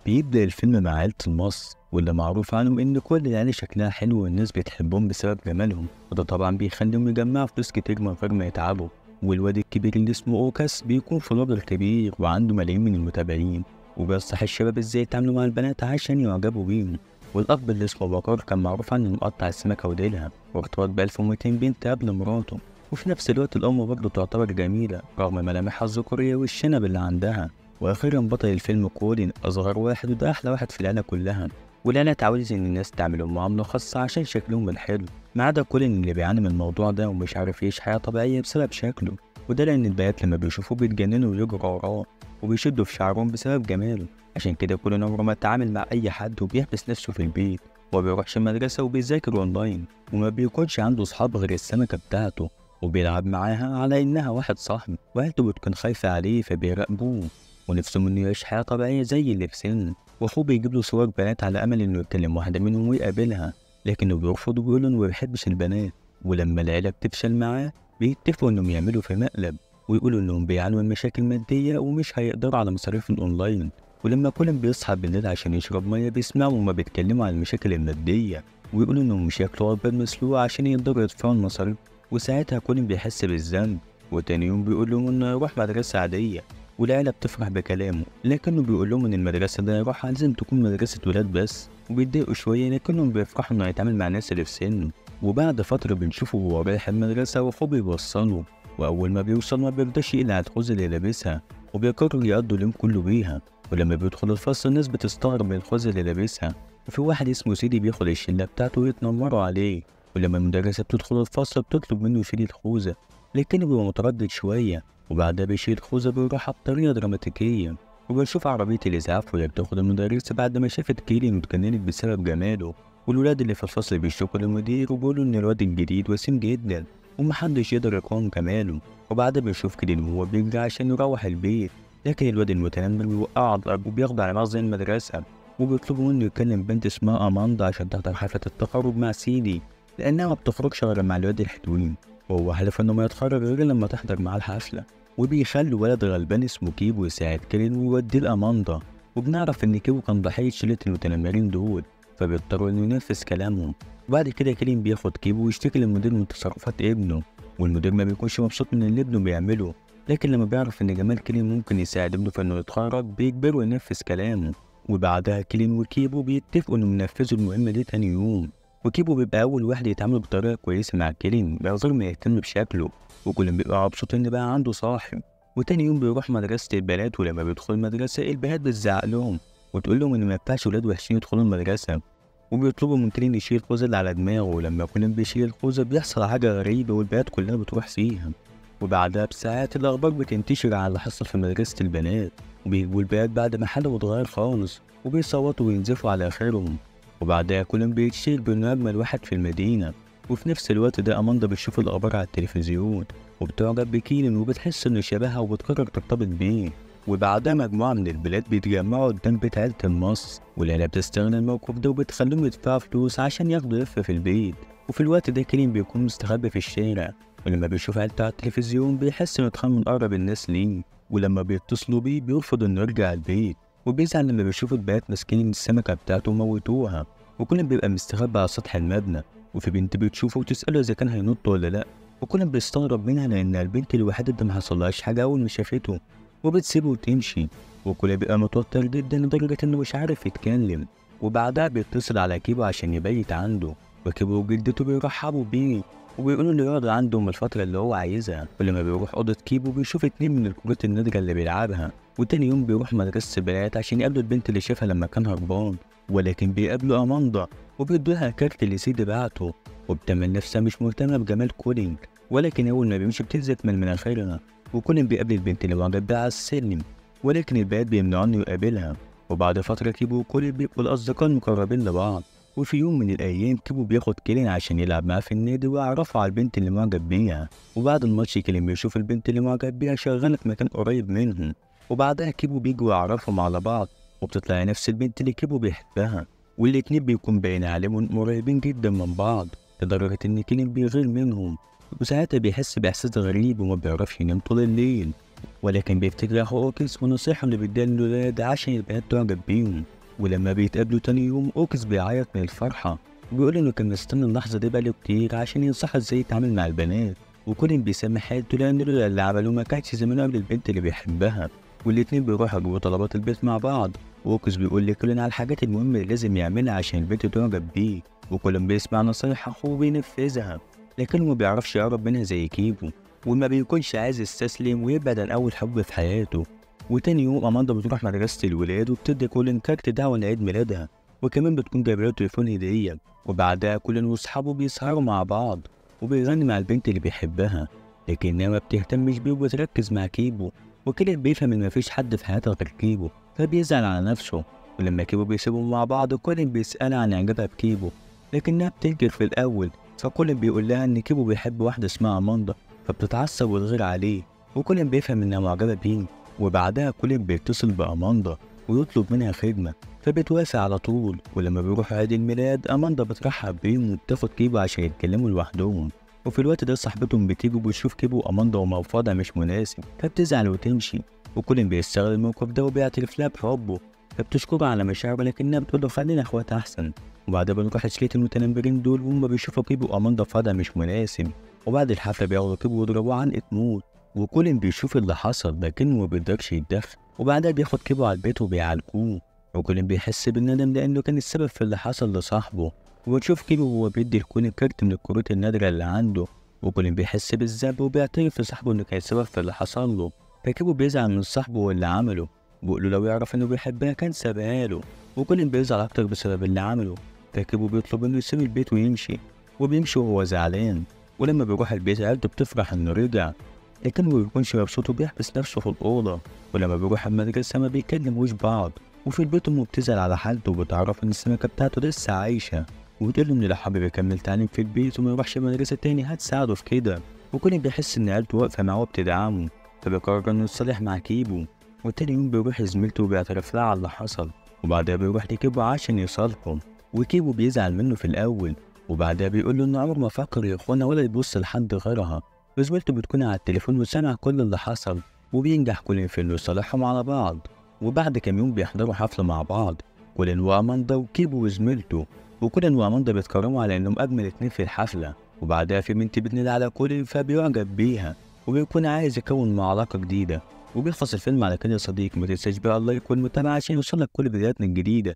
بيبدأ الفيلم مع عيلة المص واللي معروف عنهم إن كل العيلة شكلها حلو والناس بتحبهم بسبب جمالهم، وده طبعا بيخليهم يجمعوا فلوس كتير من غير ما يتعبوا. والواد الكبير اللي اسمه أوكاس بيكون في راجل كبير وعنده ملايين من المتابعين، وبينصح الشباب ازاي يتعاملوا مع البنات عشان يعجبوا بيهم. والأب اللي اسمه بكار كان معروف عنه إنه مقطع السمكة وديلها، وارتبط ب1200 بنت قبل مراته. وفي نفس الوقت الأم برضه تعتبر جميلة رغم ملامحها الذكورية والشنب اللي عندها. واخيرا بطل الفيلم كولين اصغر واحد وده احلى واحد في العيله كلها، والعيله اتعودت ان الناس تعملهم معامله خاصه عشان شكلهم الحلو، ما عدا كولين اللي بيعاني من الموضوع ده ومش عارف يعيش حياه طبيعيه بسبب شكله. وده لان البنات لما بيشوفوه بيتجننوا ويجروا وراه وبيشدوا في شعرهم بسبب جماله. عشان كده كولين عمره ما اتعامل مع اي حد وبيحبس نفسه في البيت، وما بيروحش المدرسه وبيذاكر اونلاين، وما بيكونش عنده صحاب غير السمكه بتاعته، وبيلعب معاها على انها واحد صاحبه، وعيلته بتكون خايفه عليه فبيراقبوه ونفسهم إنه يعيش حياة طبيعية زي اللي في سنه. وأخوه بيجيب له صور بنات على أمل إنه يكلم واحدة منهم ويقابلها، لكنه بيرفض وبيقول إنه مبيحبش البنات. ولما العيلة بتفشل معاه بيتفقوا إنهم يعملوا في مقلب، ويقولوا إنهم بيعانوا من مشاكل مادية ومش هيقدروا على مصاريف الأونلاين. ولما كولين بيصحى بالليل عشان يشرب مية بيسمعوا هما بيتكلموا عن المشاكل المادية، ويقولوا إنهم مش ياكلوا وجبات مسلوقة عشان يقدروا يدفعوا المصاريف. وساعتها كولين بيحس بالذنب، وتاني يوم بيقول لهم إنه يروح مدرسة عادية، والعيلة بتفرح بكلامه، لكنه بيقول لهم إن المدرسة اللي هيروحها لازم تكون مدرسة ولاد بس، وبيتضايقوا شوية لكنهم بيفرحوا إنه هيتعامل مع الناس اللي في سنه. وبعد فترة بنشوفه وهو رايح المدرسة وأخوه بيوصله، وأول ما بيوصل ما بيرضاش يقلع الخوذة اللي لابسها، وبيقرر يقضوا اليوم كله بيها. ولما بيدخل الفصل الناس بتستغرب من الخوذة اللي لابسها، وفي واحد اسمه سيدي بياخد الشلة بتاعته ويتنمروا عليه. ولما المدرسة بتدخل الفصل بتطلب منه يشيل الخوذة، لكنه بيبقى متردد شوية، وبعدها بيشيل خوذة بيروحها بطريقة دراماتيكية. وبنشوف عربية الإسعاف وهي بتاخد المدرسة بعد ما شافت كيلي واتجننت بسبب جماله. والولاد اللي في الفصل بيشتكوا للمدير وبيقولوا إن الواد الجديد وسيم جدا ومحدش يقدر يقاوم كماله. وبعدها بنشوف كيلي وهو بيجري عشان يروح البيت، لكن الواد المتنمر بيوقعه على الأرض وبياخده على مخزن المدرسة، وبيطلبوا منه يكلم بنت اسمها أماندا عشان تحضر حفلة التخرج مع سيدي، لأنها ما بتخرجش غير مع الواد الحلوين، وهو حلف إنه ما يتخرج غير لما تحضر معاه الحفلة. وبيخلوا ولد غلبان اسمه كيبو يساعد كيلين ويوديه لأماندا. وبنعرف إن كيبو كان ضحية شلة المتنمرين دول، فبيضطروا إنه ينفذ كلامهم. وبعد كده كيلين بياخد كيبو ويشتكي للمدير من تصرفات ابنه، والمدير ما بيكونش مبسوط من اللي ابنه بيعمله، لكن لما بيعرف إن جمال كيلين ممكن يساعد ابنه في إنه يتخرج بيجبره ينفذ كلامه. وبعدها كيلين وكيبو بيتفقوا إنهم ينفذوا المهمة دي تاني يوم، وكيبو بيبقى أول واحد يتعامل بطريقة كويسة مع كيلين من غير ما يهتم بشكله، وكل بيبقى مبسوط إن بقى عنده صاحب. وتاني يوم بيروح مدرسة البنات، ولما بيدخل المدرسة البنات بتزعق لهم وتقول لهم إن مينفعش ولاد وحشين يدخلوا المدرسة، وبيطلبوا من كيلين يشيل الخوذة اللي على دماغه. ولما كيلين بيشيل الخوذة بيحصل حاجة غريبة والبنات كلها بتروح فيها. وبعدها بساعات الأخبار بتنتشر عن اللي حصل في مدرسة البنات، وبيجيبوا البنات بعد ما حالهم اتغير خالص وبيصوتوا وينزفوا على آخرهم. وبعدها كيلين بيتشير بإنه أجمل واحد في المدينة. وفي نفس الوقت ده أماندا بتشوف الأخبار على التلفزيون وبتعجب بكيلين وبتحس إنه شبهها وبتقرر ترتبط بيه. وبعدها مجموعة من البلاد بيتجمعوا قدام بيت عيلة المص، والعيلة بتستغل الموقف ده وبتخليهم يدفعوا فلوس عشان ياخدوا لفة في البيت. وفي الوقت ده كيلين بيكون مستخبي في الشارع، ولما بيشوف عيلته على التلفزيون بيحس إنه اتخان من أقرب الناس ليه. ولما بيتصلوا بيه بيرفض إنه يرجع البيت، وبيزعل لما بيشوف البنات ماسكين السمكة بتاعته وموتوها. وكل بيبقى مستخبي على سطح المبنى، وفي بنت بتشوفه وتسأله إذا كان هينط ولا لأ، وكل بيستغرب منها لأنها البنت الوحيدة اللي محصلهاش حاجة أول ما شافته، وبتسيبه وتمشي. وكل بيبقى متوتر جدا لدرجة إنه مش عارف يتكلم. وبعدها بيتصل على كيبو عشان يبيت عنده، وكيبو وجدته بيرحبوا بيه وبيقولوا له يقعد عندهم الفترة اللي هو عايزها. ولما بيروح أوضة كيبو بيشوف 2 من الكروت النادرة اللي بيلعبها. وتاني يوم بيروح مدرسة البنات عشان يقابلوا البنت اللي شافها لما كان هربان، ولكن بيقابلوا أماندا وبيدولها كارت اللي سيدي بعته، وبتعمل نفسها مش مهتمة بجمال كولين، ولكن أول ما بيمشي بتنزف من مناخيرها. وكولين بيقابل البنت اللي معجب بيها على السلم، ولكن البنات بيمنعوا إنه يقابلها. وبعد فترة كيبو وكولين بيبقوا الأصدقاء المقربين لبعض. وفي يوم من الأيام كيبو بياخد كيلين عشان يلعب معاه في النادي ويعرفه على البنت اللي معجب بيها. وبعد الماتش كيلين بيشوف البنت اللي معجب بيها شغالة في مكان قريب منهم، وبعدها كيبو بيجوا يعرفهم على بعض، وبتطلع نفس البنت اللي كيبو بيحبها. والاتنين بيكون باين عليهم قريبين جدا من بعض لدرجة إن كيلين بيغير منهم، وساعتها بيحس بإحساس غريب وما بيعرفش ينام طول الليل. ولكن بيفتكر أخو أوكس ونصيحة اللي بيديها للولاد عشان البنات تعجب بيهم. ولما بيتقابلوا تاني يوم أوكس بيعيط من الفرحة وبيقول إنه كان مستني اللحظة دي بقاله كتير عشان ينصحه إزاي يتعامل مع البنات. وكولين بيسامح عيلته لأن لولا اللي عملوه ما كانش زمانه قبل البنت اللي بيحبها. والاتنين بيروحوا يجيبوا طلبات البيت مع بعض. وأوكس بيقول لكولين على الحاجات المهمة اللي لازم يعملها عشان البنت تعجب بيه، وكولين بيسمع نصايح أخوه وبينفذها، لكنه ما بيعرفش يقرب منها زي كيبو، وما بيكونش عايز يستسلم ويبعد عن أول حب في حياته. وتاني يوم أماندا بتروح مدرسة الولاد وبتدي كولين كارت دعوة لعيد ميلادها، وكمان بتكون جايبة تليفون هدية. وبعدها كولين وأصحابه بيسهروا مع بعض وبيغني مع البنت اللي بيحبها، لكنها ما بتهتمش بيه وبتركز مع كيبو. وكولين بيفهم إن مفيش حد في حياتها غير كيبو فبيزعل على نفسه. ولما كيبو بيسيبهم مع بعض كولين بيسألها عن إعجابها بكيبو، لكنها بتنكر في الأول. فكولين بيقول لها إن كيبو بيحب واحدة اسمها أماندا، فبتتعصب وتغير عليه. وكولين بيفهم إنها معجبة بيه. وبعدها كولين بيتصل بأماندا ويطلب منها خدمة، فبتوافق على طول. ولما بيروحوا عيد الميلاد أماندا بترحب بيهم وبتاخد كيبو عشان يتكلموا لوحدهم. وفي الوقت ده صاحبتهم بتيجي وبتشوف كيبو وأماندا وهما في وضع مش مناسب فبتزعل وتمشي. وكولين بيستغل الموقف ده وبيعترف لها بحبه، فبتشكرها على مشاعره لكنها بتقول له خلينا اخوات أحسن. وبعدها بنروح لشلة المتنمرين دول وهما بيشوفوا كيبو وأماندا في وضع مش مناسب. وبعد الحفلة بياخدوا كيبو ويضربوه عنقة موت، وكولين بيشوف اللي حصل لكنه ما بيقدرش يتدخل. وبعدها بياخد كيبو على البيت وبيعالجوه. وكولين بيحس بالندم لأنه كان السبب في اللي حصل لصاحبه. وبتشوف كيبو وهو بيدي لكولين كارت من الكروت النادرة اللي عنده. وكولين بيحس بالذنب وبيعترف لصاحبه إنه كان السبب في اللي حصل له. فكيبو بيزعل من صاحبه واللي عمله، بيقول له لو يعرف إنه بيحبها كان سابها له. وكولين بيزعل أكتر بسبب اللي عمله، فكيبو بيطلب إنه يسيب البيت ويمشي، وبيمشي وهو زعلان. ولما بيروح البيت عيلته بتفرح إنه رجع، لكنه ما بيكونش مبسوط وبيحبس نفسه في الأوضة. ولما بيروح المدرسة ما بيكلموش بعض. وفي البيت أمه بتزعل على حالته وبتعرف إن السمكة بتاعته لسه عايشة، وبتقوله إن لو حابب يكمل تعليم في البيت وما يروحش مدرسة تاني هتساعده في كده. وكل بيحس إن عيلته واقفة معاه وبتدعمه، فبيقرر إنه يتصالح مع كيبو. وتاني يوم بيروح لزميلته وبيعترف لها على اللي حصل، وبعدها بيروح لكيبو عشان يصالحه. وكيبو بيزعل منه في الأول، وبعدها بيقول له إنه عمره ما فكر يخونها ولا يبص لحد غيرها. وزميلته بتكون على التليفون وسامع كل اللي حصل، وبينجح كولين في إنه يصالحهم على بعض. وبعد كام يوم بيحضروا حفلة مع بعض، كولين وأماندا وكيبو وزميلته. وكولين وأماندا بيتكرموا على إنهم أجمل اتنين في الحفلة. وبعدها في بنت بتنادي على كولين فبيعجب بيها وبيكون عايز يكون معاه علاقة جديدة. وبيخلص الفيلم على كده يا صديقي، ما تنساش بقى اللايك والمتابعة عشان يوصلك كل فيديوهاتنا الجديدة.